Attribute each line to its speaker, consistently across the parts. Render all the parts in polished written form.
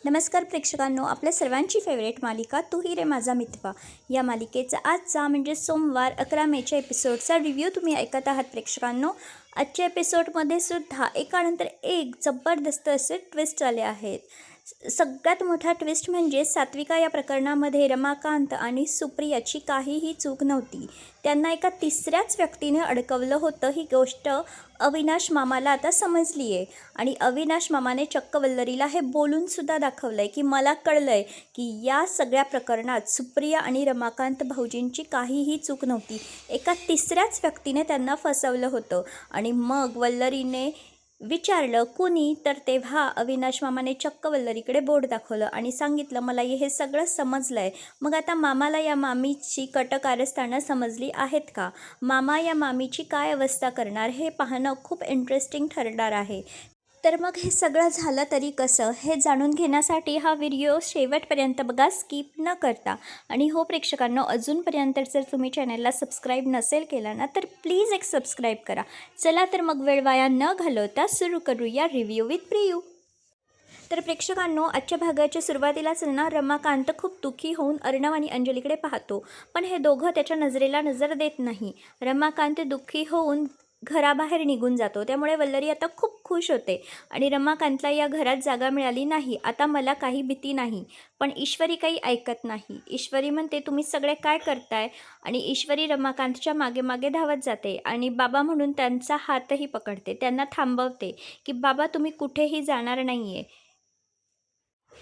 Speaker 1: नमस्कार प्रेक्षकांनो, आपल्या सर्वांची फेवरेट मालिका तू ही रे माझा मितवा या मालिकेचा आजचा म्हणजे सोमवार 11 मेच्या एपिसोडचा रिव्ह्यू तुम्ही ऐकत आहात प्रेक्षकांनो. आजच्या एपिसोडमध्ये सुद्धा एकानंतर एक जबरदस्त असे ट्विस्ट आले आहेत. सगळ्यात मोठा ट्विस्ट म्हणजे सात्विका या प्रकरणामध्ये रमाकांत आणि सुप्रियाची काहीही चूक नव्हती. त्यांना एका तिसऱ्याच व्यक्तीने अडकवलं होतं. ही गोष्ट अविनाश मामाला आता समजली आहे आणि अविनाश मामाने चक्क वल्लरीला हे बोलूनसुद्धा दाखवलं आहे की मला कळलं आहे की या सगळ्या प्रकरणात सुप्रिया आणि रमाकांत भाऊजींची काहीही चूक नव्हती. एका तिसऱ्याच व्यक्तीने त्यांना फसवलं होतं. आणि मग वल्लरीने विचारलं कुणी, तर तेव्हा अविनाश मामाने चक्क वल्लरीकडे बोट दाखवलं आणि सांगितलं मला हे सगळं समजलं आहे. मग आता मामाला या मामीची कटकारस्थानं समजली आहेत का? मामा या मामीची काय अवस्था करणार हे पाहणं खूप इंटरेस्टिंग ठरणार आहे. तर मग हे सगळं झालं तरी कसं हे जाणून घेण्यासाठी हा व्हिडिओ शेवटपर्यंत बघा, स्किप न करता. आणि हो प्रेक्षकांनो, अजूनपर्यंत जर तुम्ही चॅनलला सबस्क्राईब नसेल केला ना तर प्लीज एक सबस्क्राईब करा. चला तर मग वेळ वाया न घालवता सुरू करूया रिव्ह्यू विथ प्रियू. तर प्रेक्षकांनो, आजच्या भागाच्या सुरुवातीलाच ना रमाकांत खूप दुःखी होऊन अर्णव आणि अंजलीकडे पाहतो, पण हे दोघं त्याच्या नजरेला नजर देत नाही. रमाकांत दुःखी होऊन घराबाहेर निघून जातो. त्यामुळे वल्लरी आता खूप खुश होते आणि रमाकांतला या घरात जागा मिळाली नाही, आता मला काही भीती नाही. पण ईश्वरी काही ऐकत नाही. ईश्वरी म्हणते तुम्ही सगळे काय करताय, आणि ईश्वरी रमाकांतच्या मागे मागे धावत जाते आणि बाबा म्हणून त्यांचा हातही पकडते, त्यांना थांबवते की बाबा तुम्ही कुठेही जाणार नाही आहे.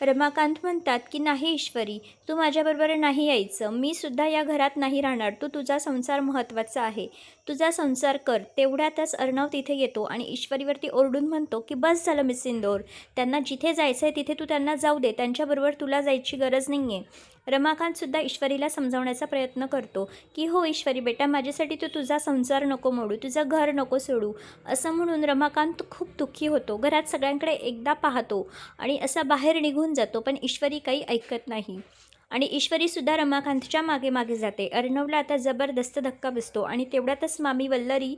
Speaker 1: रमाकांत म्हणतात की नाही ईश्वरी, तू माझ्याबरोबर नाही यायचं, मी सुद्धा या घरात नाही राहणार, तुझा संसार महत्त्वाचा आहे, तुझा संसार कर. तेवढ्यातच अर्णव तिथे येतो आणि ईश्वरीवरती ओरडून म्हणतो की बस झालं मिस इंदोर, त्यांना जिथे जायचं आहे तिथे तू त्यांना जाऊ दे, त्यांच्याबरोबर तुला जायची गरज नाही आहे. रमाकांतसुद्धा ईश्वरीला समजावण्याचा प्रयत्न करतो की हो ईश्वरी बेटा, माझ्यासाठी तू तुझा संसार नको मोडू, तुझं घर नको सोडू. असं म्हणून रमाकांत खूप दुःखी होतो. घरात सगळ्यांकडे एकदा पाहतो आणि असा बाहेर निघून जातो, पण ईश्वरी काही ऐकत नाही आणि ईश्वरीसुद्धा रमाकांतच्या मागे मागे जाते. अर्णवला आता जबरदस्त धक्का बसतो आणि तेवढ्यातच मामी वल्लरी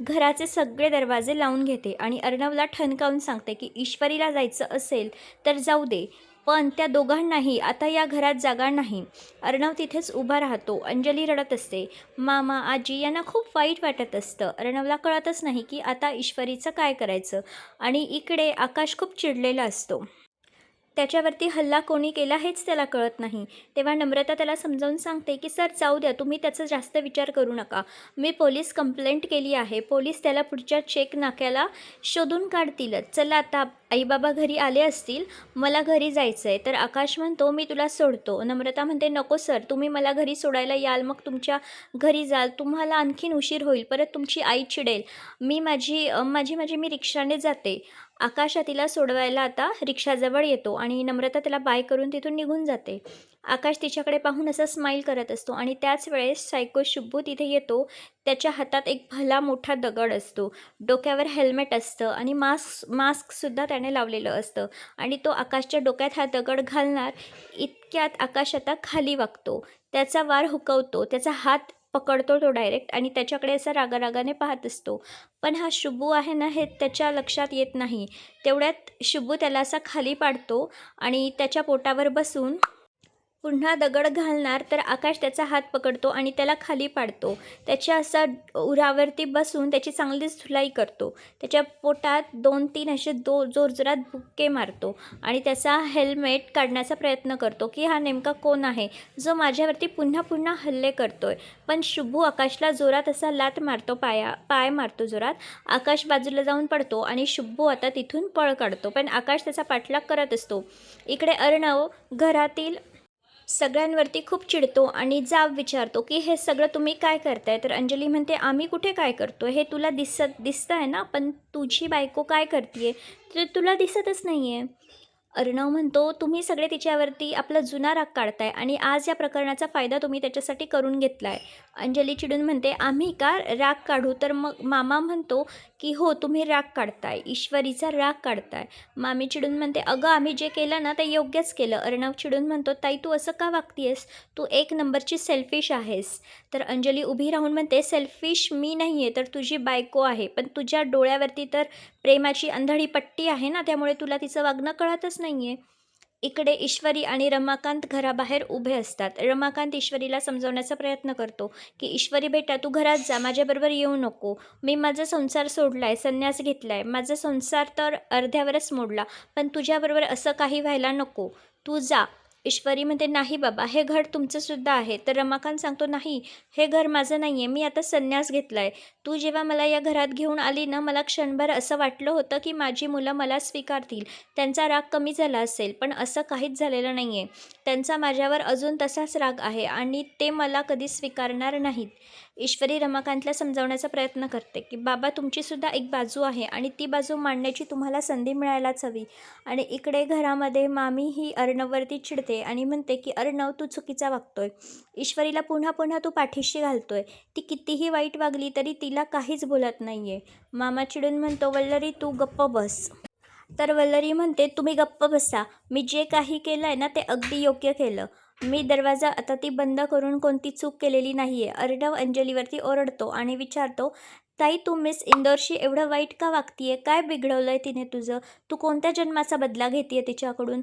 Speaker 1: घराचे सगळे दरवाजे लावून घेते आणि अर्णवला ठणकावून सांगते की ईश्वरीला जायचं असेल तर जाऊ दे, पण त्या दोघांनाही आता या घरात जागा नाही. अर्णव तिथेच उभा राहतो. अंजली रडत असते. मामा आजी यांना खूप वाईट वाटत असतं. अर्णवला कळतच नाही की आता ईश्वरीचं काय करायचं. आणि इकडे आकाश खूप चिडलेला असतो. त्याच्यावरती हल्ला कोणी केला हेच त्याला कळत नाही. तेव्हा नम्रता त्याला समजावून सांगते की सर जाऊ द्या, तुम्ही त्याचा जास्त विचार करू नका, मी पोलीस कंप्लेंट केली आहे, पोलीस त्याला पुढच्या चेक नाक्याला शोधून काढतीलच. चला आता आईबाबा घरी आले असतील, मला घरी जायचं आहे. तर आकाश म्हणतो मी तुला सोडतो. नम्रता म्हणते नको सर, तुम्ही मला घरी सोडायला याल, मग तुमच्या घरी जाल, तुम्हाला आणखीन उशीर होईल, परत तुमची आई चिडेल, मी रिक्षाने जाते. आकाश तिला सोडवायला आता रिक्षाजवळ येतो आणि नम्रता त्याला बाय करून तिथून निघून जाते. आकाश तिच्याकडे पाहून असं स्माईल करत असतो आणि त्याच वेळेस सायको शुब्बू तिथे येतो. त्याच्या हातात एक भला मोठा दगड असतो, डोक्यावर हेल्मेट असतं आणि मास्कसुद्धा त्याने लावलेलं असतं आणि तो आकाशच्या डोक्यात हा दगड घालणार इतक्यात आकाश आता खाली वागतो. त्याचा वार हुकवतो, त्याचा हात पकडतो तो डायरेक्ट आणि त्याच्याकडे असा रागारागाने पाहत असतो. पण हा शुब्बू आहे ना, हे त्याच्या लक्षात येत नाही. तेवढ्यात शुब्बू त्याला असा खाली पाडतो आणि त्याच्या पोटावर बसून पुन्हा दगड घालणार तर आकाश त्याचा हात पकडतो आणि त्याला खाली पाडतो. त्याच्या असा उरावरती बसून त्याची चांगलीच धुलाई करतो. त्याच्या पोटात 2-3 असे जोरजोरात बुक्के मारतो आणि त्याचा हेल्मेट काढण्याचा प्रयत्न करतो की हा नेमका कोण आहे जो माझ्यावरती पुन्हा पुन्हा हल्ले करतोय. पण शुब्बू आकाशला जोरात असा लात मारतो, पाय मारतो जोरात. आकाश बाजूला जाऊन पडतो आणि शुब्बू आता तिथून पळ काढतो, पण आकाश त्याचा पाठलाग करत असतो. इकडे अर्णव घरातील सगळ्यांवरती खूप चिडतो आणि जाब विचारतो की हे सगळं तुम्ही काय करताय. तर अंजली म्हणते आम्ही कुठे काय करतो, हे तुला दिसतं आहे ना, पण तुझी बायको काय करते तर तुला दिसतच नाही आहे. अर्णव म्हणतो तुम्ही सगळे तिच्यावरती आपला जुना राग काढताय आणि आज या प्रकरणाचा फायदा तुम्ही त्याच्यासाठी करून घेतला आहे. अंजली चिडून म्हणते आम्ही का राग काढू. तर मग मामा म्हणतो की हो तुम्ही राग काढताय, ईश्वरीचा राग काढताय. मामी चिडून म्हणते अगं आम्ही जे केलं ना ते योग्यच केलं. अर्णव चिडून म्हणतो ताई तू असं का वागतीयस, तू एक नंबरची सेल्फिश आहेस. तर अंजली उभी राहून म्हणते सेल्फिश मी नाही आहे तर तुझी बायको आहे, पण तुझ्या डोळ्यावरती तर प्रेमाची अंधळी पट्टी आहे ना, त्यामुळे तुला तिचं वागणं कळतच नाही आहे. इकडे ईश्वरी आणि रमाकांत घराबाहेर उभे असतात. रमाकांत ईश्वरीला समजावण्याचा प्रयत्न करतो, की "ईश्वरी बेटा, तू घरात जा, माझ्याबरोबर येऊ नको. मी माझा संसार सोडलाय, संन्यास घेतलाय. माझा संसार तर अर्ध्यावरच मोडला, पण तुझ्याबरोबर असं काही व्हायला नको. तू जा." ईश्वरी म्हणते, "नाही बाबा, हे घर तुमचंसुद्धा आहे." तर रमाकांत सांगतो, "नाही, हे घर माझं नाही आहे. मी आता संन्यास घेतलाय. तू जेव्हा मला या घरात घेऊन आली ना, मला क्षणभर असं वाटलं होतं, की माझी मुलं मला स्वीकारतील. त्यांचा राग कमी झाला असेल, पण असं काहीच झालेलं नाही आहे. त्यांचा माझ्यावर अजून तसाच राग आहे आणि ते मला कधी स्वीकारणार नाहीत." ईश्वरी रमाकांतला समजावण्याचा प्रयत्न करते, की "बाबा, तुमचीसुद्धा एक बाजू आहे आणि ती बाजू मांडण्याची तुम्हाला संधी मिळायलाच हवी." आणि इकडे घरामध्ये मामी ही अर्णववरती चिडते आणि म्हणते, की "अर्णव, तू चुकीचा वागतोय. ईश्वरीला पुन्हा पुन्हा तू पाठीशी घालतोय. ती कितीही वाईट वागली तरी तिला काहीच बोलत नाही आहे." मामा चिडून म्हणतो, "वल्लरी, तू गप्प बस." तर वल्लरी म्हणते, "तुम्ही गप्प बसा. मी जे काही केलं आहे ना, ते अगदी योग्य केलं. मी दरवाजा आता ती बंद करून कोणती चूक केलेली नाही आहे." अर्णव अंजलीवरती ओरडतो आणि विचारतो, "ताई, तू मिस इंदोरशी एवढं वाईट का वागतीये? काय बिघडवलंय तिने तुझं? तू कोणत्या जन्माचा बदला घेतीये तिच्याकडून?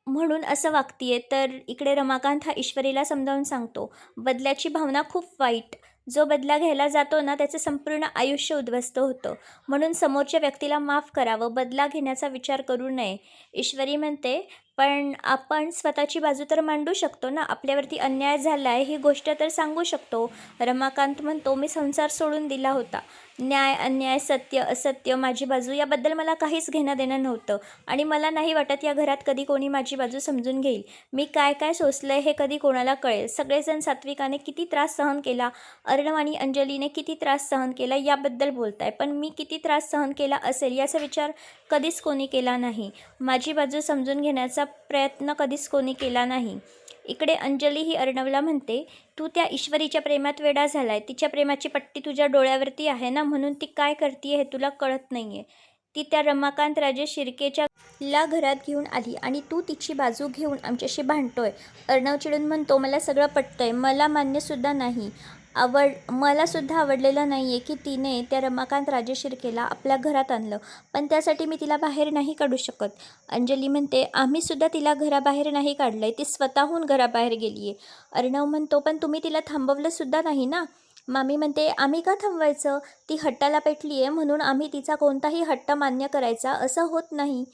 Speaker 1: म्हणून असं वागतीये." तर इकडे रमाकांत हा ईश्वरीला समजावून सांगतो, "बदल्याची भावना खूप वाईट. जो बदला घ्यायला जातो ना, त्याचं संपूर्ण आयुष्य उद्ध्वस्त होतं. म्हणून समोरच्या व्यक्तीला माफ करावं, बदला घेण्याचा विचार करू नये." ईश्वरी म्हणते, "पण आपण स्वतःची बाजू तर मांडू शकतो ना, आपल्यावरती अन्याय झाला आहे ही गोष्ट तर सांगू शकतो." रमाकांत म्हणतो, "मी संसार सोडून दिला होता. न्याय, अन्याय, सत्य, असत्य, माझी बाजू याबद्दल मला काहीच घेणं देणं नव्हतं आणि मला नाही वाटत या घरात कधी कोणी माझी बाजू समजून घेईल. मी काय काय सोसलंय हे कधी कोणाला कळेल. सगळेजण सात्विकाने किती त्रास सहन केला, अर्णव आणि अंजलीने किती त्रास सहन केला याबद्दल बोलताय, पण मी किती त्रास सहन केला असेल याचा विचार कधीच कोणी केला नाही. माझी बाजू समजून घेण्याचा प्रयत्न कधीच कोणी केला नाही." इकडे अंजली ही अर्णवला म्हणते, "तू त्या ईश्वरीच्या प्रेमात वेडा झालाय. तिच्या प्रेमाची पट्टी तुझ्या डोळ्यावरती आहे ना, म्हणून ती काय करतीये हे तुला कळत नाहीये. ती त्या रमाकांत राजे शिर्केच्या ला घरात घेऊन आली आणि तू तिची बाजू घेऊन आमच्याशी भांडतोय." अर्णव चिडून म्हणतो, "मला सगळं पटतंय. मला मान्यसुद्धा नाही. मलासुद्धा आवडलेलं नाही आहे की तिने त्या रमाकांत राजे शिर्केला आपल्या घरात आणलं, पण त्यासाठी मी तिला बाहेर नाही काढू शकत." अंजली म्हणते, "आम्हीसुद्धा तिला घराबाहेर नाही काढलंय. ती स्वतःहून घराबाहेर गेली आहे." अर्णव म्हणतो, "पण तुम्ही तिला थांबवलंसुद्धा नाही ना." मामी म्हणते, "आम्ही का थांबवायचं? ती हट्टाला पेटली आहे म्हणून आम्ही तिचा कोणताही हट्ट मान्य करायचा असं होत नाही.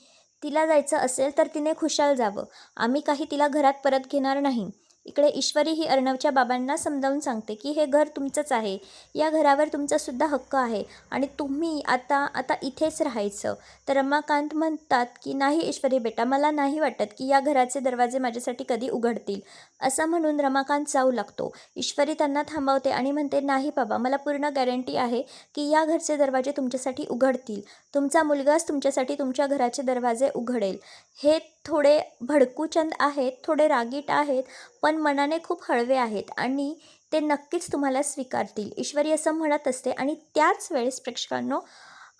Speaker 1: तिला जायचं असेल तर तिने खुशाल जावं. आम्ही काही तिला घरात परत घेणार नाही." इकडे ईश्वरी ही अर्णवच्या बाबांना समजावून सांगते, की "हे घर तुमचंच आहे. या घरावर तुमचासुद्धा हक्क आहे आणि तुम्ही आता आता इथेच राहायचं." तर रमाकांत म्हणतात, की "नाही ईश्वरी बेटा, मला नाही वाटत की या घराचे दरवाजे माझ्यासाठी कधी उघडतील." असं म्हणून रमाकांत जाऊ लागतो. ईश्वरी त्यांना थांबवते आणि म्हणते, "नाही बाबा, मला पूर्ण गॅरंटी आहे की या घरचे दरवाजे तुमच्यासाठी उघडतील. तुमचा मुलगाच तुमच्यासाठी तुमच्या घराचे दरवाजे उघडेल. हे थोडे भडकूचंद आहेत, थोडे रागीट आहेत, पण मनाने खूप हळवे आहेत आणि ते नक्कीच तुम्हाला स्वीकारतील." ईश्वरी असं म्हणत असते आणि त्याच वेळेस प्रेक्षकांनो,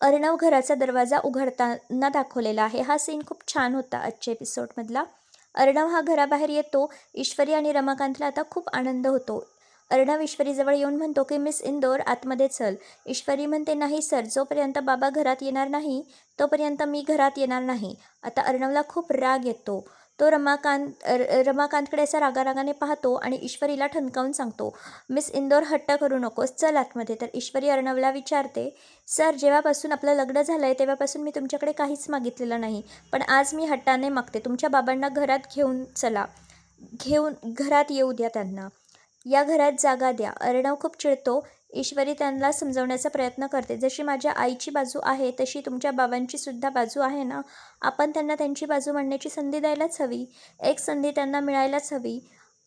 Speaker 1: अर्णव घराचा दरवाजा उघडताना दाखवलेला आहे. हा सीन खूप छान होता आजच्या एपिसोडमधला. अर्णव हा घराबाहेर येतो. ईश्वरी आणि रमाकांतला आता खूप आनंद होतो. अर्णव ईश्वरीजवळ येऊन म्हणतो, की "मिस इंदोर, आतमध्ये चल." ईश्वरी म्हणते, "नाही सर, जोपर्यंत बाबा घरात येणार नाही तोपर्यंत मी घरात येणार नाही." आता अर्णवला खूप राग येतो. तो रमाकांतकडे असा रागारागाने पाहतो आणि ईश्वरीला ठणकावून सांगतो, "मिस इंदोर, हट्ट करू नकोस, चल आतमध्ये." तर ईश्वरी अर्णवला विचारते, "सर, जेव्हापासून आपलं लग्न झालं आहे तेव्हापासून मी तुमच्याकडे काहीच मागितलेलं नाही, पण आज मी हट्टाने मागते. तुमच्या बाबांना घरात घेऊन चला, घरात येऊ द्या त्यांना. या घरात जागा द्या." अर्णव खूप चिडतो. ईश्वरी त्यांना समजावण्याचा प्रयत्न करते, "जशी माझ्या आईची बाजू आहे तशी तुमच्या बाबांची सुद्धा बाजू आहे ना. आपण त्यांना त्यांची बाजू मांडण्याची संधी द्यायलाच हवी. एक संधी त्यांना मिळायलाच हवी."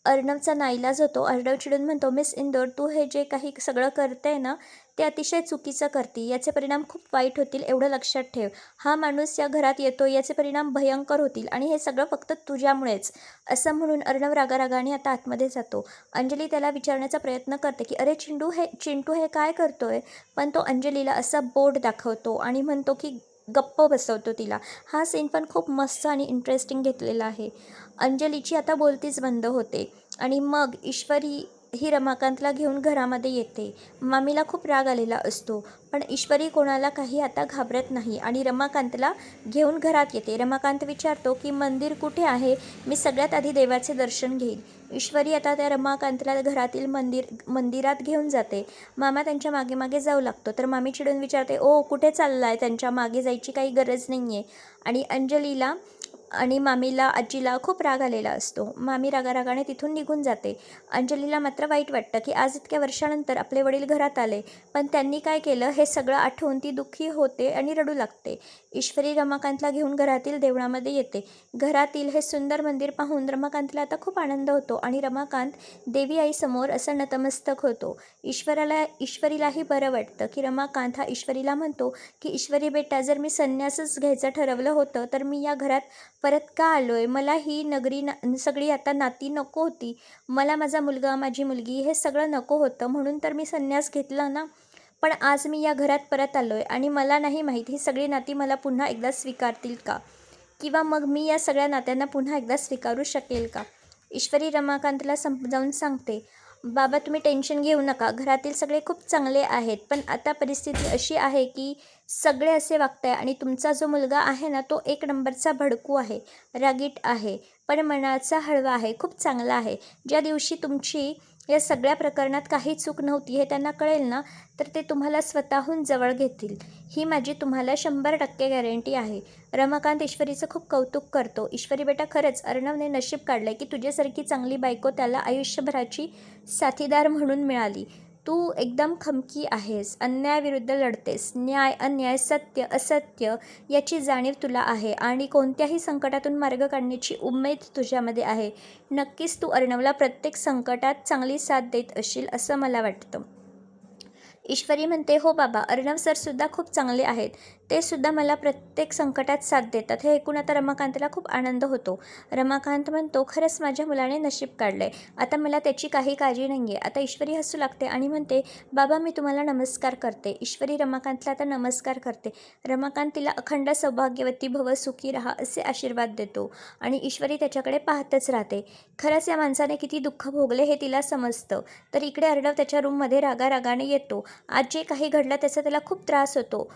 Speaker 1: अर्णवचा नाईलाज होतो. अर्णव चिडून म्हणतो, "मिस इंदोर, तू हे जे काही सगळं करते ना, ते अतिशय चुकीचं करते. याचे परिणाम खूप वाईट होतील, एवढं लक्षात ठेव. हा माणूस या घरात येतो, याचे परिणाम भयंकर होतील आणि हे सगळं फक्त तुझ्यामुळेच." असं म्हणून अर्णव रागारागाने आता आतमध्ये जातो. अंजली त्याला विचारण्याचा प्रयत्न करते, की "अरे चिंटू हे काय करतोय?" पण तो अंजलीला असा बोट दाखवतो आणि म्हणतो, की गप्प बसवतो तिला. हा सीन पण खूप मस्त आणि इंटरेस्टिंग घेतलेला आहे. अंजलीची आता बोलतीच बंद होते आणि मग ईश्वरी ही रमाकांतला घेऊन घरामध्ये येते. मामीला खूप राग आलेला असतो, पण ईश्वरी कोणाला काही आता घाबरत नाही आणि रमाकांतला घेऊन घरात येते. रमाकांत विचारतो की मंदिर कुठे आहे, मी सगळ्यात आधी देवाचे दर्शन घेईन. ईश्वरी आता त्या रमाकांतला घरातील मंदिरात घेऊन जाते. मामा त्यांच्या मागे मागे जाऊ लागतो, तर मामी चिडून विचारते, ओ कुठे चाललाय, त्यांच्या मागे जायची काही गरज नाही आहे. आणि अंजलीला आणि मामीला आजीला खूप राग आलेला असतो. मामी रागारागाने तिथून निघून जाते. अंजलीला मात्र वाईट वाटतं की आज इतक्या वर्षानंतर आपले वडील घरात आले, पण त्यांनी काय केलं हे सगळं आठवून ती दुःखी होते आणि रडू लागते. ईश्वरी रमाकांतला घेऊन घरातील देवळामध्ये येते. घरातील हे सुंदर मंदिर पाहून रमाकांतला आता खूप आनंद होतो आणि रमाकांत देवी आईसमोर असं नतमस्तक होतो. ईश्वरीलाही बरं वाटतं की रमाकांत हा ईश्वरीला म्हणतो की ईश्वरी बेटा, जर मी संन्यासच घ्यायचं ठरवलं होतं तर मी या घरात परत का आलोय? मला ही नगरी सगळी आता नाती नको होती. मला माझा मुलगा, माझी मुलगी हे सगळं नको होतं, म्हणून तर मी संन्यास घेतला ना. पण आज मी या घरात परत आलोय आणि मला नाही माहीत ही सगळी नाती मला पुन्हा एकदा स्वीकारतील का? किंवा मग मी या सगळ्या नात्यांना पुन्हा एकदा स्वीकारू शकेल का? ईश्वरी रमाकांतला समजावून सांगते, बाबा तुम्ही टेन्शन घेऊ नका. घरातील सगळे खूप चांगले आहेत, पण आता परिस्थिती अशी आहे की सगळे असे वागताय आणि तुमचा जो मुलगा आहे ना, तो एक नंबरचा भडकू आहे, रागीट आहे, पण मनाचा हळवा आहे, खूप चांगला आहे. ज्या दिवशी तुमची या सगळ्या प्रकरणात काही चूक नव्हती हे त्यांना कळेल ना, तर ते तुम्हाला स्वतःहून जवळ घेतील. ही माझी तुम्हाला 100% गॅरंटी आहे. रमाकांत ईश्वरीचं खूप कौतुक करतो. ईश्वरी बेटा, खरंच अर्णवने नशीब काढलंय की तुझ्यासारखी चांगली बायको त्याला आयुष्यभराची साथीदार म्हणून मिळाली. तू एकदम खमकी आहेस, अन्यायाविरुद्ध लढतेस, न्याय अन्याय सत्य असत्य याची जाणीव तुला आहे आणि कोणत्याही संकटातून मार्ग काढण्याची उमेद तुझ्यामध्ये आहे. नक्कीच तू अर्णवला प्रत्येक संकटात चांगली साथ देत असशील असं मला वाटतं. ईश्वरी म्हणते, हो बाबा, अर्णव सरसुद्धा खूप चांगले आहेत. ते सुद्धा मला प्रत्येक संकटात साथ देतात. हे ऐकून आता रमाकांतला खूप आनंद होतो. रमाकांत म्हणतो, खरंच माझ्या मुलाने नशीब काढलंय. आता मला त्याची काही काळजी नाही आहे. आता ईश्वरी हसू लागते आणि म्हणते, बाबा मी तुम्हाला नमस्कार करते. ईश्वरी रमाकांतला आता नमस्कार करते. रमाकांत तिला अखंड सौभाग्यवती भव, सुखी राहा असे आशीर्वाद देतो आणि ईश्वरी त्याच्याकडे पाहतच राहते. खरंच या माणसाने किती दुःख भोगले हे तिला समजतं. तर इकडे अर्णव त्याच्या रूममध्ये रागारागाने येतो. आज जे काही घडलं त्याचा त्याला खूप त्रास होतो.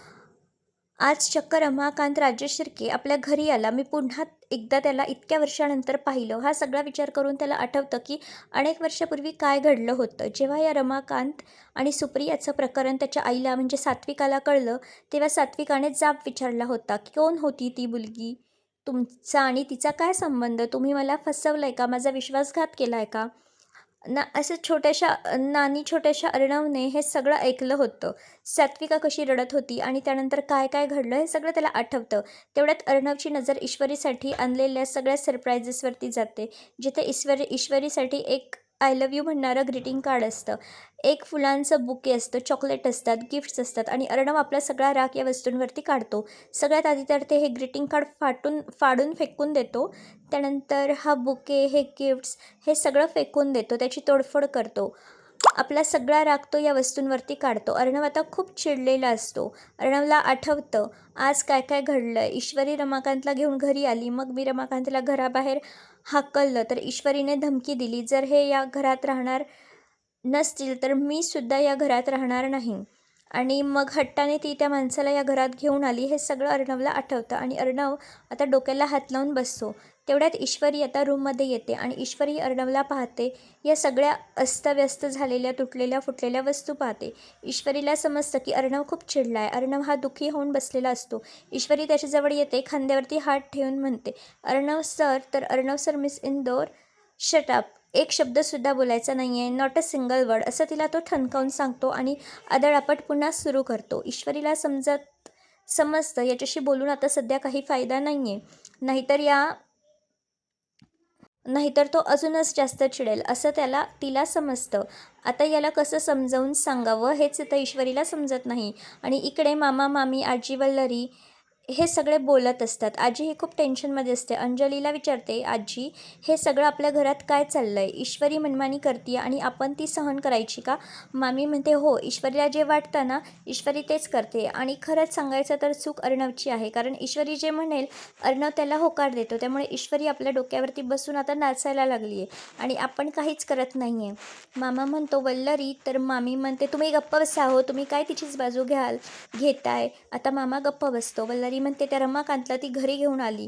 Speaker 1: आज चक्क रमाकांत राजशिर्के आपल्या घरी आला. मी पुन्हा एकदा त्याला इतक्या वर्षानंतर पाहिलं. हा सगळा विचार करून त्याला आठवतं की अनेक वर्षापूर्वी काय घडलं होतं. जेव्हा या रमाकांत आणि सुप्रियाचं प्रकरण त्याच्या आईला म्हणजे सात्विकाला कळलं, तेव्हा सात्विकाने जाब विचारला होता, की कोण होती ती मुलगी? तुमचा आणि तिचा काय संबंध? तुम्ही मला फसवलंय का? माझा विश्वासघात केलाय का? असं छोट्याशा अर्णवने हे सगळं ऐकलं होतं. सात्विका कशी रडत होती आणि त्यानंतर काय काय घडलं हे सगळं त्याला आठवतं. तेवढ्यात अर्णवची नजर ईश्वरीसाठी आणलेल्या सगळ्या सरप्राईजेसवरती जाते. जिथे ईश्वरीसाठी एक आय लव्ह यू म्हणणारं ग्रीटिंग कार्ड असतं, एक फुलांचं बुके असतं, चॉकलेट असतात, गिफ्ट्स असतात आणि अर्णव आपला सगळा राग या वस्तूंवरती काढतो. सगळ्यात आधी तर ते हे ग्रीटिंग कार्ड फाडून फेकून देतो. त्यानंतर हा बुके, हे गिफ्ट्स हे सगळं फेकून देतो, त्याची तोडफोड करतो. आपला सगळा राग तो या वस्तूंवरती काढतो. अर्णव आता खूप चिडलेला असतो. अर्णवला आठवतं आज काय काय घडलं. ईश्वरी रमाकांतला घेऊन घरी आली. मग मी रमाकांतला घराबाहेर हाकललं तर ईश्वरीने धमकी दिली, जर हे या घरात राहणार नसतील तर मी सुद्धा या घरात राहणार नाही. आणि मग हट्टाने ती त्या माणसाला या घरात घेऊन आली. हे सगळं अर्णवला आठवतं आणि अर्णव आता डोक्याला हात लावून बसतो. तेवढ्यात ईश्वरी आता रूममध्ये येते आणि ईश्वरी अर्णवला पाहते. या सगळ्या अस्तव्यस्त झालेल्या तुटलेल्या फुटलेल्या वस्तू पाहते. ईश्वरीला समजतं की अर्णव खूप चिडला आहे. अर्णव हा दुःखी होऊन बसलेला असतो. ईश्वरी त्याच्याजवळ येते, खांद्यावरती हात ठेवून म्हणते, अर्णव सर. तर Arnab sir miss Indore shut up. एक शब्दसुद्धा बोलायचा नाही आहे, नॉट अ सिंगल वर्ड असं तिला तो ठणकावून सांगतो आणि आदळआपट पुन्हा सुरू करतो. ईश्वरीला समजतं याच्याशी बोलून आता सध्या काही फायदा नाही आहे, नाहीतर तो अजूनच जास्त चिडेल असं तिला समजतं. आता याला कसं समजावून सांगावं हेच आता ईश्वरीला समजत नाही. आणि इकडे मामा मामी आजी वल्लरी हे सगळे बोलत असतात. आजी ही खूप टेन्शनमध्ये असते. अंजलीला विचारते, आजी हे सगळं आपल्या घरात काय चाललं आहे? ईश्वरी मनमानी करते आणि आपण ती सहन करायची का? मामी म्हणते, हो, ईश्वरीला जे वाटतं ना, ईश्वरी तेच करते. आणि खरंच सांगायचं तर चूक अर्णवची आहे, कारण ईश्वरी जे म्हणेल अर्णव त्याला होकार देतो. त्यामुळे ईश्वरी आपल्या डोक्यावरती बसून आता नाचायला लागली आहे आणि आपण काहीच करत नाही आहे. मामा म्हणतो, वल्लरी. तर मामी म्हणते, तुम्ही गप्प बसा हो, तुम्ही काय तिचीच बाजू घेताय. आता मामा गप्प बसतो. वल्लरी म्हणते, त्या रमाकांतला ती घरी घेऊन आली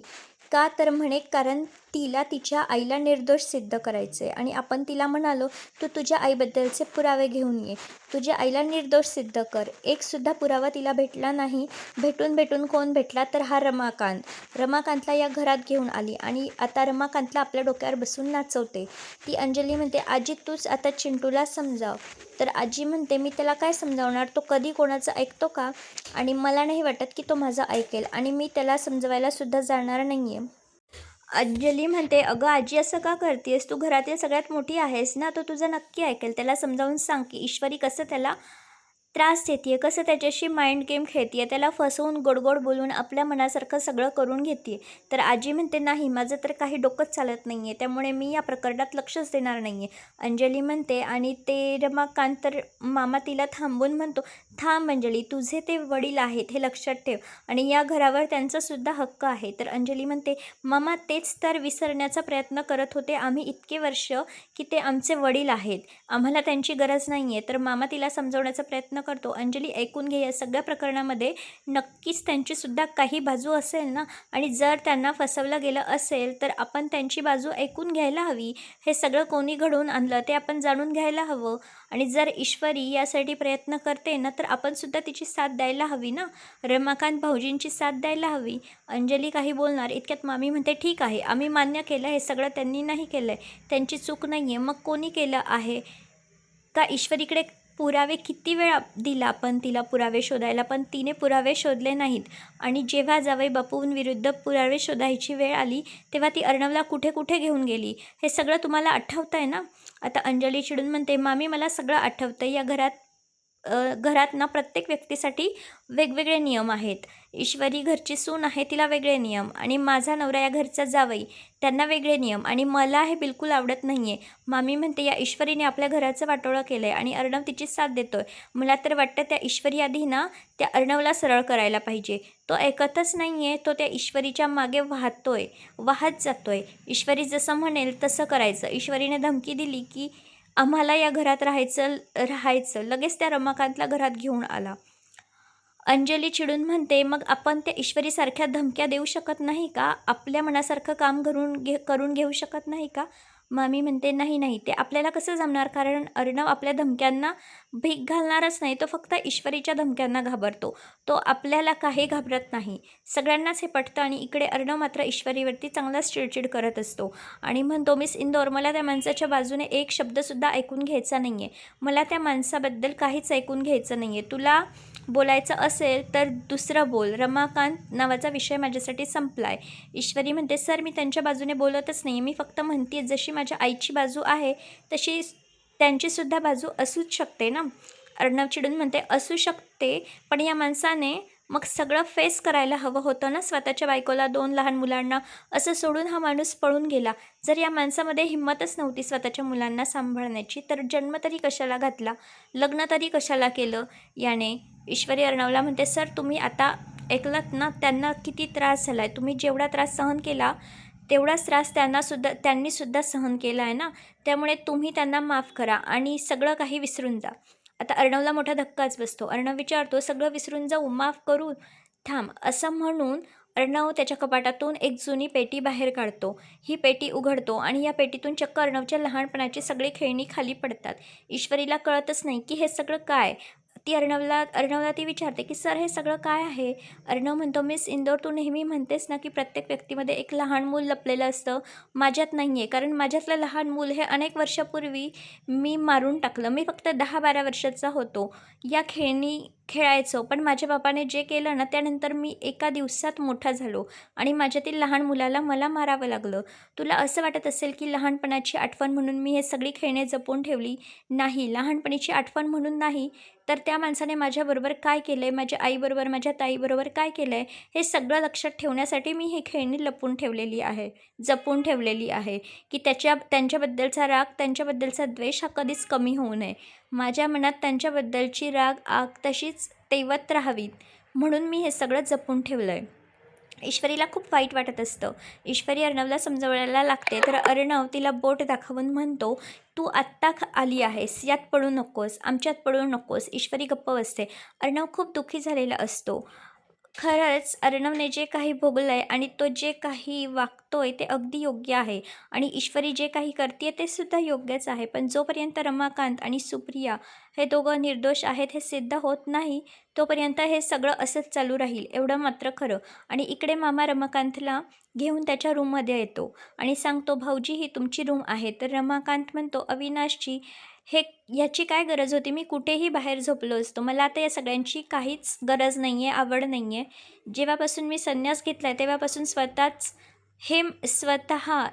Speaker 1: का? तर म्हणे कारण तिला तिच्या आईला निर्दोष सिद्ध करायचे आणि आपण तिला म्हणालो, तू तुझ्या आईबद्दलचे पुरावे घेऊन ये, तुझ्या आईला निर्दोष सिद्ध कर. एक सुद्धा पुरावा तिला भेटला नाही. भेटून कोण भेटला? तर हा रमाकांतला या घरात घेऊन आली आणि आता रमाकांतला आपल्या डोक्यावर बसून नाचवते. ती अंजली म्हणते, आजी तूच आता चिंटूला समजाव. तर आजी म्हणते, मी त्याला काय समजावणार? तो कधी कोणाचं ऐकतो का? आणि मला नाही वाटत की तो माझं ऐकेल आणि मी त्याला समजवायला सुद्धा जाणार नाही आहे. अंजली म्हणते, अगं आजी असं का करतेस? तू घरातील सगळ्यात मोठी आहेस ना, तो तुझं नक्की ऐकेल. त्याला समजावून सांग की ईश्वरी कसं त्याला त्रास देते, कसं त्याच्याशी माइंड गेम खेळते, त्याला फसवून गोड बोलून आपल्या मनासारखं सगळं करून घेते. तर आजी म्हणते, नाही, माझं तर काही डोकंच चालत नाही आहे, त्यामुळे मी या प्रकरणात लक्षच देणार नाही आहे. अंजली म्हणते आणि ते रमाकांत तर मामा तिला थांबून म्हणतो, थांब अंजली, तुझे ते वडील आहेत हे लक्षात ठेव आणि या घरावर त्यांचासुद्धा हक्क आहे. तर अंजली म्हणते, मामा तेच तर विसरण्याचा प्रयत्न करत होते आम्ही इतके वर्ष की ते आमचे वडील आहेत, आम्हाला त्यांची गरज नाही आहे. तर मामा तिला समजवण्याचा प्रयत्न करतो. अंजली ऐकून घे, या सगळ्या प्रकरणामध्ये नक्कीच त्यांचीसुद्धा काही बाजू असेल ना, आणि जर त्यांना फसवलं गेलं असेल तर आपण त्यांची बाजू ऐकून घ्यायला हवी. हे सगळं कोणी घडवून आणलं ते आपण जाणून घ्यायला हवं आणि जर ईश्वरी यासाठी प्रयत्न करते ना, तर आपण सुद्धा तिची साथ द्यायला हवी ना, रमाकांत भाऊजींची साथ द्यायला हवी. अंजली काही बोलणार इतक्यात मामी म्हणते, ठीक आहे, आम्ही मान्य केलं, हे सगळं त्यांनी नाही केलं आहे, त्यांची चूक नाही आहे. मग कोणी केलं आहे का? ईश्वरीकडे पुरावे किती वेळा दिला आपण तिला पुरावे शोधायला, पण तिने पुरावे शोधले नाहीत. आणि जेव्हा जावई बापूंविरुद्ध पुरावे शोधायची वेळ आली तेव्हा ती अर्णवला कुठे कुठे घेऊन गेली, हे सगळं तुम्हाला आठवतं आहे ना? आता अंजली चिडून म्हणते, मामी मला सगळं आठवतं. या घरात ना प्रत्येक व्यक्तीसाठी वेगवेगळे नियम आहेत. ईश्वरी घरची सून आहे, तिला वेगळे नियम, आणि माझा नवरा या घरचा जावई, त्यांना वेगळे नियम, आणि मला हे बिलकुल आवडत नाही आहे. मामी म्हणते, या ईश्वरीने आपल्या घराचं वाटोळं केलं आहे आणि अर्णव तिची साथ देतो आहे. मला तर वाटतं त्या ईश्वरी आधी ना त्या अर्णवला सरळ करायला पाहिजे. तो ऐकतच नाही आहे, तो त्या ईश्वरीच्या मागे वाहत जातो आहे. ईश्वरी जसं म्हणेल तसं करायचं. ईश्वरीने धमकी दिली की आम्हाला या घरात राहायचं. लगेच त्या रमाकांतला घरात घेऊन आला. अंजली चिडून म्हणते, मग आपण त्या ईश्वरीसारख्या धमक्या देऊ शकत नाही का? आपल्या मनासारखं काम करून घेऊ शकत नाही का? मामी म्हणते, नाही, ते आपल्याला कसं जमणार, कारण अर्णव आपल्या धमक्यांना भीक घालणारच नाही, तो फक्त ईश्वरीच्या धमक्यांना घाबरतो, तो आपल्याला काही घाबरत नाही. सगळ्यांनाच हे पटतं आणि इकडे अर्णव मात्र ईश्वरीवरती चांगलाच चिडचिड करत असतो आणि म्हणतो, मिस इंदोर, मला त्या माणसाच्या बाजूने एक शब्दसुद्धा ऐकून घ्यायचा नाही आहे, मला त्या माणसाबद्दल काहीच ऐकून घ्यायचं नाही आहे. तुला बोलायचं असेल तर दुसरं बोल, रमाकांत नावाचा विषय माझ्यासाठी संपला आहे. ईश्वरी म्हणते, सर मी त्यांच्या बाजूने बोलतच नाही, मी फक्त म्हणते जशी माझ्या आईची बाजू आहे तशी त्यांचीसुद्धा बाजू असूच शकते ना. अर्णव चिडून म्हणते, असू शकते, पण या माणसाने मग सगळं फेस करायला हवं होतं ना, स्वतःच्या बायकोला, 2 लहान मुलांना, असं सोडून हा माणूस पळून गेला. जर या माणसामध्ये हिंमतच नव्हती स्वतःच्या मुलांना सांभाळण्याची, तर जन्म तरी कशाला घातला, लग्न तरी कशाला केलं याने. ईश्वरी अर्णवला म्हणते, सर तुम्ही आता ऐकलत ना, त्यांना किती त्रास झाला आहे, तुम्ही जेवढा त्रास सहन केला तेवढाच त्रास त्यांनीसुद्धा सहन केला आहे ना, त्यामुळे तुम्ही त्यांना माफ करा आणि सगळं काही विसरून जा. आता अर्णवला मोठा धक्काच बसतो. अर्णव विचारतो, सगळं विसरून जाऊ, माफ करू? थांब, असं म्हणून अर्णव त्याच्या कपाटातून एक जुनी पेटी बाहेर काढतो. ही पेटी उघडतो आणि या पेटीतून चक्क अर्णवच्या लहानपणाची सगळी खेळणी खाली पडतात. ईश्वरीला कळतच नाही की हे सगळं काय. अर्णवला ती विचारते की सर हे सगळं काय आहे? अर्णव म्हणतो, मिस इंदोर, तू नेहमी म्हणतेस ना की प्रत्येक व्यक्तीमध्ये एक लहान मूल लपलेलं असतं, माझ्यात नाही आहे, कारण माझ्यातलं लहान मूल हे अनेक वर्षापूर्वी मी मारून टाकलं. मी फक्त 10-12 वर्षाचा होतो, या खेळणी खेळायचो, पण माझ्या बापाने जे केलं ना त्यानंतर मी एका दिवसात मोठा झालो आणि माझ्यातील लहान मुलाला मला मारावं लागलं. तुला असं वाटत असेल की लहानपणाची आठवण म्हणून मी हे सगळी खेळणे जपून ठेवली. नाही, लहानपणीची आठवण म्हणून नाही, तर त्या माणसाने माझ्याबरोबर काय केलं आहे, माझ्या आईबरोबर, माझ्या ताईबरोबर काय केलं आहे, हे सगळं लक्षात ठेवण्यासाठी मी ही खेळणी लपवून ठेवलेली आहे, जपून ठेवलेली आहे, की त्यांच्याबद्दलचा राग, त्यांच्याबद्दलचा द्वेष हा कधीच कमी होऊ नये. माझ्या मनात त्यांच्याबद्दलची राग, आग तशीच तेवत राहावी, म्हणून मी हे सगळं जपून ठेवलं आहे. ईश्वरीला खूप वाईट वाटत असतं. ईश्वरी अर्णवला समजवायला लागते, तर अर्णव तिला बोट दाखवून म्हणतो, "तू आत्ता आली आहेस, यात पडू नकोस, आमच्यात पडू नकोस." ईश्वरी गप्प बसते. अर्णव खूप दुःखी झालेला असतो. खरंच अर्णवने जे काही भोगलं आहे आणि तो जे काही वागतोय ते अगदी योग्य आहे आणि ईश्वरी जे काही करते ते सुद्धा योग्यच आहे. पण जोपर्यंत रमाकांत आणि सुप्रिया हे दोघं निर्दोष आहेत हे सिद्ध होत नाही, तोपर्यंत हे सगळं असंच चालू राहील, एवढं मात्र खरं. आणि इकडे मामा रमाकांतला घेऊन त्याच्या रूममध्ये येतो आणि सांगतो, "भाऊजी, ही तुमची रूम आहे." तर रमाकांत म्हणतो, "अविनाशजी, ह्याची काय गरज होती? मी कुठेही बाहेर झोपलो असतो. मला आता या सगळ्यांची काहीच गरज नाही आहे, आवड नाही आहे. जेव्हापासून मी संन्यास घेतला आहे तेव्हापासून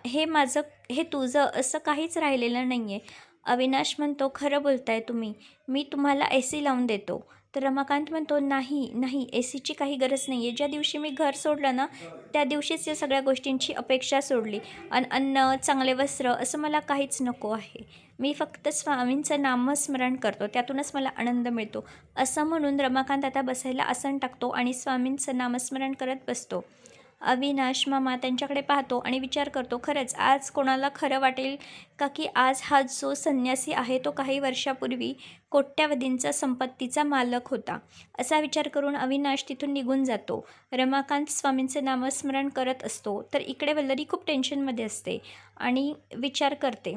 Speaker 1: हे माझं, हे तुझं असं काहीच राहिलेलं नाही आहे." अविनाश म्हणतो, "खरं बोलताय तुम्ही. मी तुम्हाला AC लावून देतो." तर रमाकांत म्हणतो, "नाही, नाही, ACची काही गरज नाही आहे. ज्या दिवशी मी घर सोडलं ना, त्या दिवशीच या सगळ्या गोष्टींची अपेक्षा सोडली. अन्न, चांगले वस्त्र असं मला काहीच नको आहे. मी फक्त स्वामींचं नामस्मरण करतो, त्यातूनच मला आनंद मिळतो." असं म्हणून रमाकांत आता बसायला आसन टाकतो आणि स्वामींचं नामस्मरण करत बसतो. अविनाश मामा त्यांच्याकडे पाहतो आणि विचार करतो, खरंच आज कोणाला खरं वाटेल का की आज हा जो संन्यासी आहे तो काही वर्षापूर्वी कोट्यावधींचा संपत्तीचा मालक होता. असा विचार करून अविनाश तिथून निघून जातो. रमाकांत स्वामींचे नामस्मरण करत असतो, तर इकडे वल्लरी खूप टेन्शनमध्ये असते आणि विचार करते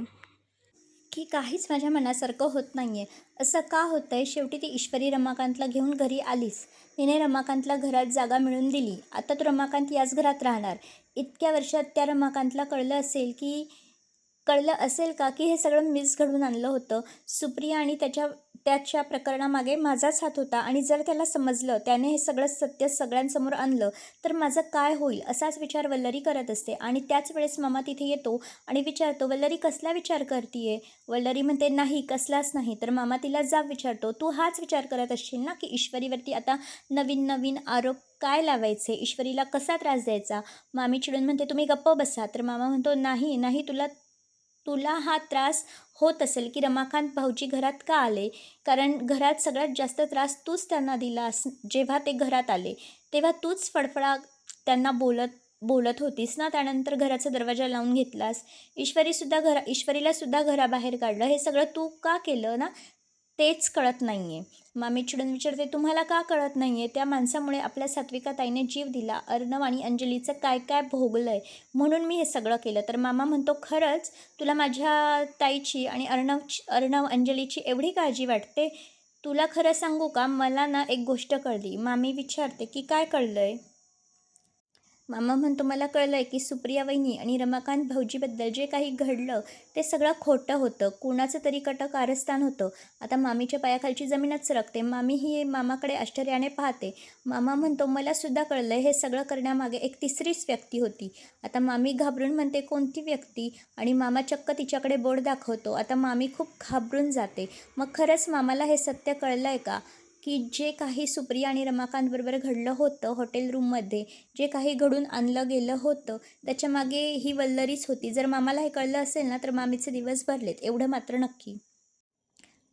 Speaker 1: की काहीच माझ्या मनासारखं होत नाही आहे. असं का होतं आहे? शेवटी ती ईश्वरी रमाकांतला घेऊन घरी आलीच. तिने रमाकांतला घरात जागा मिळवून दिली. आता तो रमाकांत याच घरात राहणार. इतक्या वर्षात त्या रमाकांतला कळलं असेल का की हे सगळं मीच घडवून आणलं होतं. सुप्रिया आणि त्याच्या प्रकरणामागे माझाच हात होता आणि जर त्याला समजलं, त्याने हे सगळं सत्य सगळ्यांसमोर आणलं, तर माझं काय होईल? असाच विचार वल्लरी करत असते आणि त्याच वेळेस मामा तिथे येतो आणि विचारतो, "वल्लरी, कसला विचार करतीये?" वल्लरी म्हणते, "नाही, कसलाच नाही." तर मामा तिला जाब विचारतो, "तू हाच विचार करत असशील ना की ईश्वरीवरती आता नवीन नवीन आरोप काय लावायचे, ईश्वरीला कसा त्रास द्यायचा?" मामी चिडून म्हणते, "तुम्ही गप्प बसा." तर मामा म्हणतो, "नाही, नाही, तुला तुला हा त्रास होत असेल की रमाकांत भाऊजी घरात का आले, कारण घरात सगळ्यात जास्त त्रास तूच त्यांना दिलास. जेव्हा ते घरात आले तेव्हा तूच फडफडा त्यांना बोलत बोलत होतीस ना, त्यानंतर घराचा दरवाजा लावून घेतलास. ईश्वरीला सुद्धा घराबाहेर काढलं. हे सगळं तू का केलं ना, तेच कळत नाही आहे." मामी चिडून विचारते, "तुम्हाला का कळत नाही आहे? त्या माणसामुळे आपल्या सात्विका ताईने जीव दिला. अर्णव आणि अंजलीचं काय काय भोगलं आहे, म्हणून मी हे सगळं केलं." तर मामा म्हणतो, "खरंच तुला माझ्या ताईची आणि अर्णव अंजलीची एवढी काळजी वाटते? तुला खरं सांगू का, मला ना एक गोष्ट कळली." मामी विचारते की काय कळलं आहे? मामा म्हणतो, "मला कळलं आहे की सुप्रिया वहिनी आणि रमाकांत भाऊजीबद्दल जे काही घडलं ते सगळं खोटं होतं. कुणाचं तरी कारस्थान होतं." आता मामीच्या पायाखालची जमीनच सरकते. मामी ही मामाकडे आश्चर्याने पाहते. मामा म्हणतो, "मला सुद्धा कळलं आहे, हे सगळं करण्यामागे एक तिसरीच व्यक्ती होती." आता मामी घाबरून म्हणते, "कोणती व्यक्ती?" आणि मामा चक्क तिच्याकडे बोट दाखवतो. आता मामी खूप घाबरून जाते. मग खरंच मामाला हे सत्य कळलं आहे का, की जे काही सुप्रिया आणि रमाकांतबरोबर घडलं होतं हॉटेल रूममध्ये, जे काही घडून आणलं गेलं होतं, त्याच्यामागे ही वल्लरीच होती. जर मामाला हे कळलं असेल ना, तर मामीचे दिवस भरलेत, एवढं मात्र नक्की.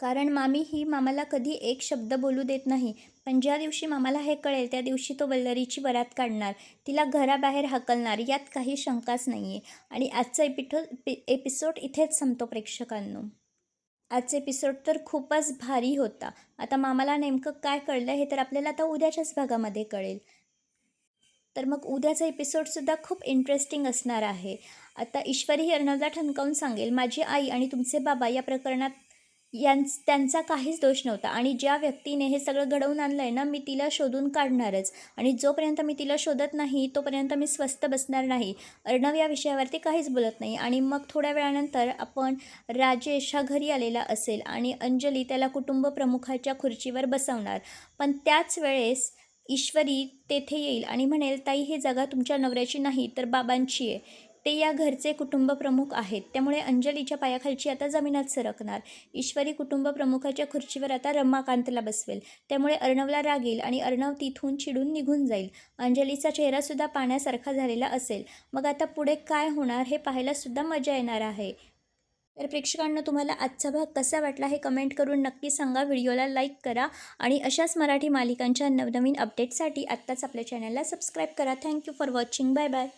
Speaker 1: कारण मामी ही मामाला कधी एक शब्द बोलू देत नाही. पण ज्या दिवशी मामाला हे कळेल, त्या दिवशी तो वल्लरीची वरात काढणार, तिला घराबाहेर हाकलणार, यात काही शंकाच नाही आहे. आणि आजचा एपिसोड इथेच संपतो प्रेक्षकांनो. आजचा एपिसोड तर खूपच भारी होता. आता मामाला नेमकं काय कळलं हे तर आपल्याला आता उद्याच्याच भागामध्ये कळेल. तर मग उद्याचा एपिसोडसुद्धा खूप इंटरेस्टिंग असणार आहे. आता ईश्वरी ही अर्णवला ठणकावून सांगेल, "माझी आई आणि तुमचे बाबा या प्रकरणात त्यांचा काहीच दोष नव्हता आणि ज्या व्यक्तीने हे सगळं घडवून आणलं आहे ना, मी तिला शोधून काढणारच आणि जोपर्यंत मी तिला शोधत नाही तोपर्यंत मी स्वस्थ बसणार नाही." अर्णव या विषयावरती काहीच बोलत नाही आणि मग थोड्या वेळानंतर आपण राजेश हा घरी आलेला असेल आणि अंजली त्याला कुटुंब प्रमुखाच्या खुर्चीवर बसवणार. पण त्याच वेळेस ईश्वरी तेथे येईल आणि म्हणेल, "ताई, ही जागा तुमच्या नवऱ्याची नाही तर बाबांची आहे." ते या घरचे कुटुंब प्रमुख आहेत, त्यामुळे अंजलीच्या पायाखालची आता जमीनच सरकणार. ईश्वरी कुटुंब प्रमुखाच्या खुर्चीवर आता रमाकांतला बसवेल. त्यामुळे अर्णवला राग येईल आणि अर्णव तिथून चिडून निघून जाईल. अंजलीचा चेहरासुद्धा पाण्यासारखा झालेला असेल. मग आता पुढे काय होणार हे पाहायलासुद्धा मजा येणार आहे. तर प्रेक्षकांनो, तुम्हाला आजचा भाग कसा वाटला हे कमेंट करून नक्की सांगा. व्हिडिओला लाईक करा आणि अशाच मराठी मालिकांच्या नवनवीन अपडेटसाठी आत्ताच आपल्या चॅनलला सबस्क्राईब करा. Thank you for watching. Bye bye.